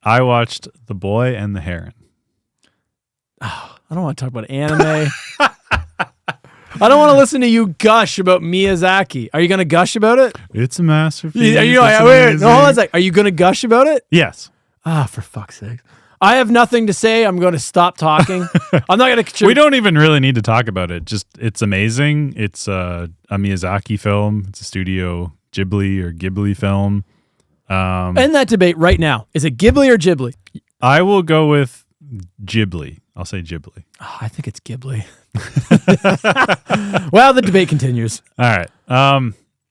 I watched The Boy and the Heron. Oh, I don't want to talk about anime. I don't want to listen to you gush about Miyazaki. Are you going to gush about it? It's a masterpiece. Wait, hold on a sec. Are you going to gush about it? Yes. For fuck's sake. I have nothing to say. I'm going to stop talking. I'm not going to. We don't even really need to talk about it. Just, it's amazing. It's a Miyazaki film. It's a Studio Ghibli or Ghibli film. End that debate right now. Is it Ghibli or Ghibli? I will go with Ghibli. I'll say Ghibli. Oh, I think it's Ghibli. Well, the debate continues. All right.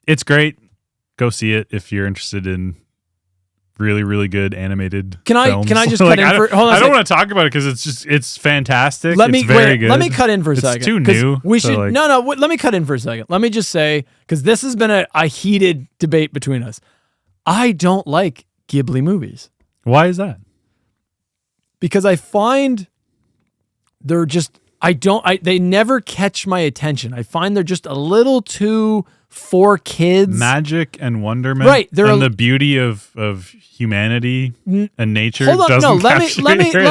It's great. Go see it if you're interested in really, really good animated films. Can I just cut in for... Hold on I don't want to talk about it because it's fantastic. It's very good. Let me cut in for a second. It's too new. Let me cut in for a second. Let me just say, because this has been a heated debate between us. I don't like Ghibli movies. Why is that? Because I find they're just... they never catch my attention. I find they're just a little too for kids. Magic and wonderment, right? And the beauty of humanity and nature. Hold on, no. Let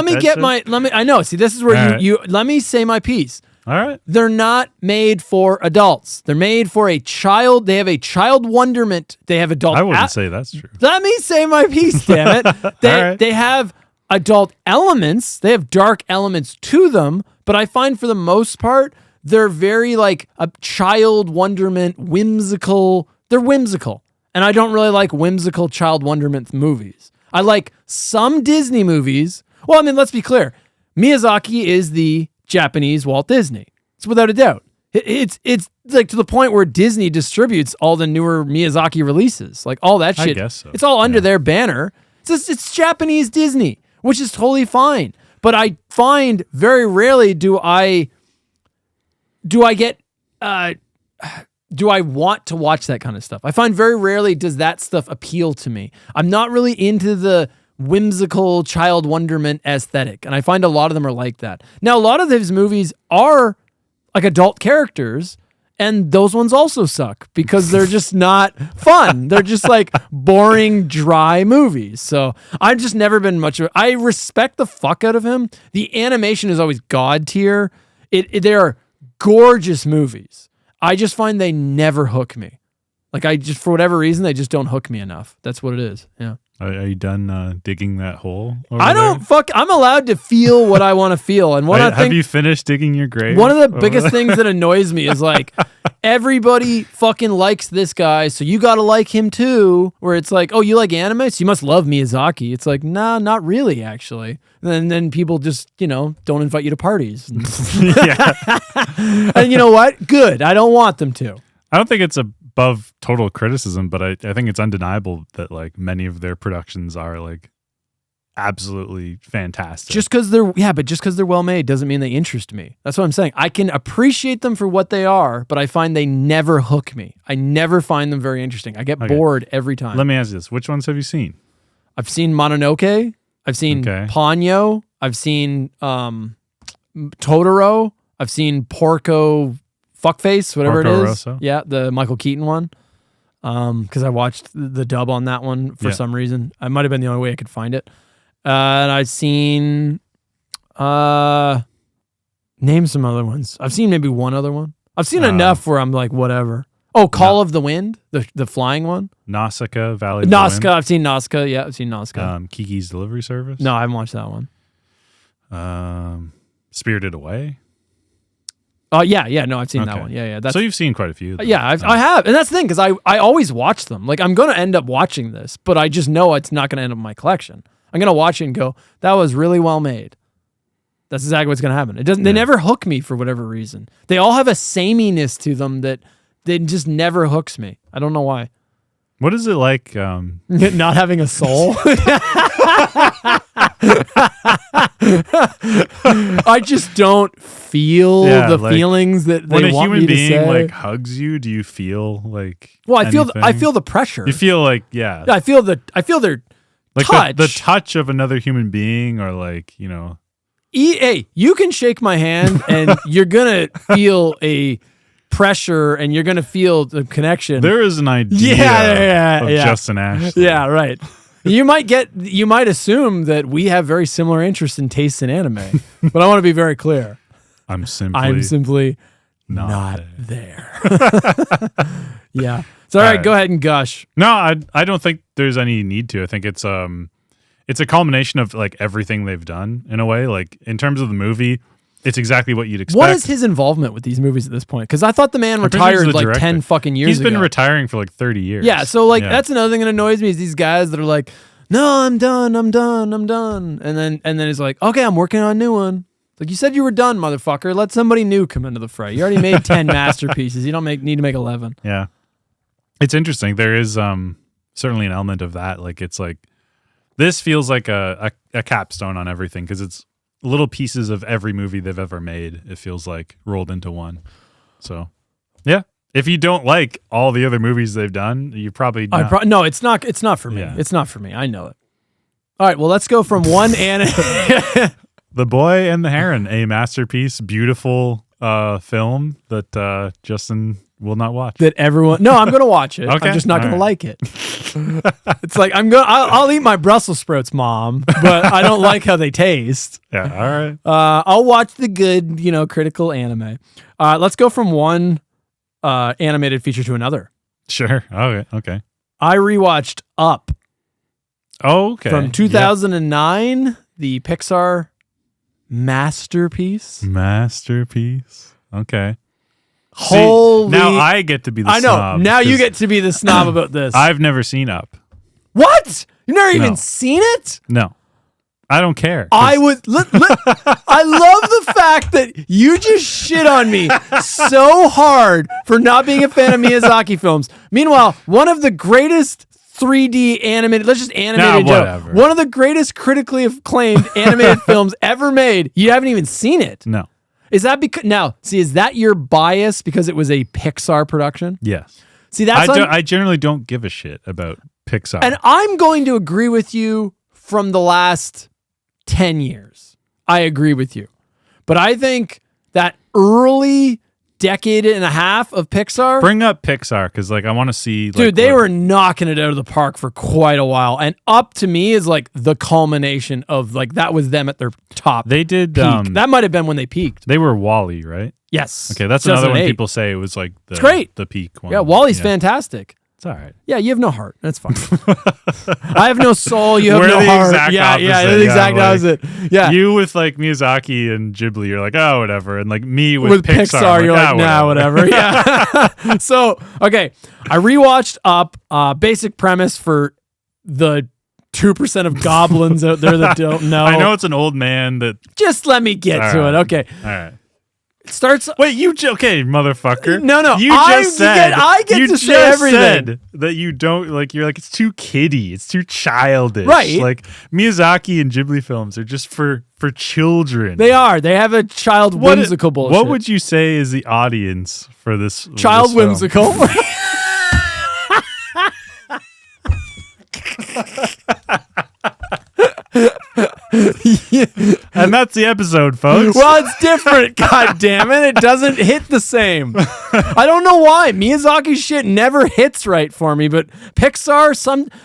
me get my. I know. See, this is where you. Let me say my piece. All right. They're not made for adults. They're made for a child. They have a child wonderment. They have adult. I wouldn't say that's true. Let me say my piece. Damn it. They have adult elements. They have dark elements to them. But I find for the most part, they're very like a child wonderment, whimsical. They're whimsical. And I don't really like whimsical child wonderment movies. I like some Disney movies. Well, I mean, let's be clear. Miyazaki is the Japanese Walt Disney. It's without a doubt. It's like to the point where Disney distributes all the newer Miyazaki releases. Like all that shit. I guess so. It's all under their banner. It's Japanese Disney, which is totally fine. But I find very rarely do I want to watch that kind of stuff. I find very rarely does that stuff appeal to me. I'm not really into the whimsical child wonderment aesthetic, and I find a lot of them are like that. Now, a lot of these movies are like adult characters, and those ones also suck because they're just not fun. They're just like boring, dry movies. So I've just never been much of. I respect the fuck out of him. The animation is always god tier. They are gorgeous movies. I just find they never hook me. Like I just for whatever reason they just don't hook me enough. That's what it is. Yeah. Are you done digging that hole? I'm allowed to feel what I want to feel. And have you finished digging your grave? One of the biggest things that annoys me is like everybody fucking likes this guy, so you got to like him too. Where it's like, oh, you like anime, so you must love Miyazaki. It's like, nah, not really, actually. And then people just, don't invite you to parties. And you know what? Good. I don't want them to. I don't think it's above total criticism, but I think it's undeniable that like many of their productions are like absolutely fantastic. Just because they're well made doesn't mean they interest me. That's what I'm saying. I can appreciate them for what they are, but I find they never hook me. I never find them very interesting. I get bored every time. Let me ask you this. Which ones have you seen? I've seen Mononoke. I've seen Ponyo. I've seen Totoro. I've seen Porco Fuckface, whatever Porco it is. Rosso. Yeah, the Michael Keaton one. Because I watched the dub on that one for some reason. I might have been the only way I could find it. And I've seen name some other ones. I've seen maybe one other one. I've seen enough where I'm like, whatever. Oh, Call of the Wind, the flying one. Nausicaa, Valley of the Wind. I've seen Nausicaa. Yeah, I've seen Nausicaa. Kiki's Delivery Service. No, I haven't watched that one. Spirited Away. No, I've seen that one. Yeah. So you've seen quite a few. Yeah, I have. And that's the thing, because I always watch them. Like, I'm going to end up watching this, but I just know it's not going to end up in my collection. I'm going to watch it and go, that was really well made. That's exactly what's going to happen. They never hook me for whatever reason. They all have a sameness to them that just never hooks me. I don't know why. What is it like? Not having a soul? I just don't feel the feelings that they want me to say. When a human being like hugs you, do you feel like? Well, I feel the pressure. You feel like I feel their like touch. The touch of another human being, or like Hey, you can shake my hand and you're gonna feel a pressure and you're gonna feel the connection. There is an idea of Justin Ashley. Yeah, right. You might assume that we have very similar interests and tastes in anime, but I want to be very clear. I'm simply not there. Yeah. So all right, go ahead and gush. No, I don't think there's any need to. I think it's a culmination of like everything they've done in a way. Like in terms of the movie, it's exactly what you'd expect. What is his involvement with these movies at this point? Because I thought the man retired like 10 fucking years ago. He's been retiring for like 30 years. Yeah, so like that's another thing that annoys me is these guys that are like, no, I'm done. And then he's like, okay, I'm working on a new one. Like, you said you were done, motherfucker. Let somebody new come into the fray. You already made 10 masterpieces. You don't need to make 11. Yeah. It's interesting. There is certainly an element of that. Like, it's like, this feels like a capstone on everything because it's little pieces of every movie they've ever made. It feels like rolled into one. So, yeah. If you don't like all the other movies they've done, you probably not. No, it's not for me. Yeah. It's not for me. I know it. All right, well, let's go from one anime. The Boy and the Heron, a masterpiece, beautiful film that Justin will not watch. That everyone... No, I'm going to watch it. Okay. I'm just not going to like it. It's like, I'll eat my Brussels sprouts, Mom, but I don't like how they taste. Yeah, all right. I'll watch the good, critical anime. Let's go from one animated feature to another. Sure. Okay. I rewatched Up. Oh, okay. From 2009, the Pixar masterpiece. Okay. Holy! See, now I get to be the snob. I know. Now you get to be the snob about this. I've never seen Up. What? You've never even seen it? No. I don't care. I love the fact that you just shit on me so hard for not being a fan of Miyazaki films. Meanwhile, one of the greatest 3D animated, let's just animated whatever. One of the greatest critically acclaimed animated films ever made. You haven't even seen it. No. Is that is that your bias because it was a Pixar production? Yes. See, I generally don't give a shit about Pixar. And I'm going to agree with you from the last 10 years. I agree with you. But I think that early decade and a half of Pixar. Bring up Pixar because I want to see. Dude, they were knocking it out of the park for quite a while. And Up to me is like the culmination of that was them at their top. They did. Peak. That might have been when they peaked. They were WALL-E, right? Yes. Okay, that's another one people say it was it's great. The peak one. Yeah, WALL-E's fantastic. It's all right. Yeah, you have no heart. That's fine. I have no soul. You have We're no the heart. Exact yeah, opposite. Yeah, the exact opposite. Yeah. You with Miyazaki and Ghibli, you're like, oh, whatever. And me with Pixar you're like, nah, whatever. Yeah. So, okay. I rewatched Up. Basic premise for the 2% of goblins out there that don't know. I know it's an old man that... Just let me get to it. Okay. All right. Starts. Wait, okay, motherfucker. No. You just said I get to say everything. Said that you don't you're like, it's too kiddie, it's too childish. Right. Like Miyazaki and Ghibli films are just for children. They are. They have a child whimsical bullshit. What would you say is the audience for this? Child this whimsical. And that's the episode, folks. Well, it's different. God damn it. It doesn't hit the same. I don't know why. Miyazaki's shit never hits right for me, but Pixar,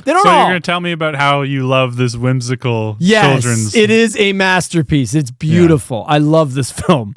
they don't know. So you're going to tell me about how you love this whimsical children's... Yes, it is a masterpiece. It's beautiful. I love this film.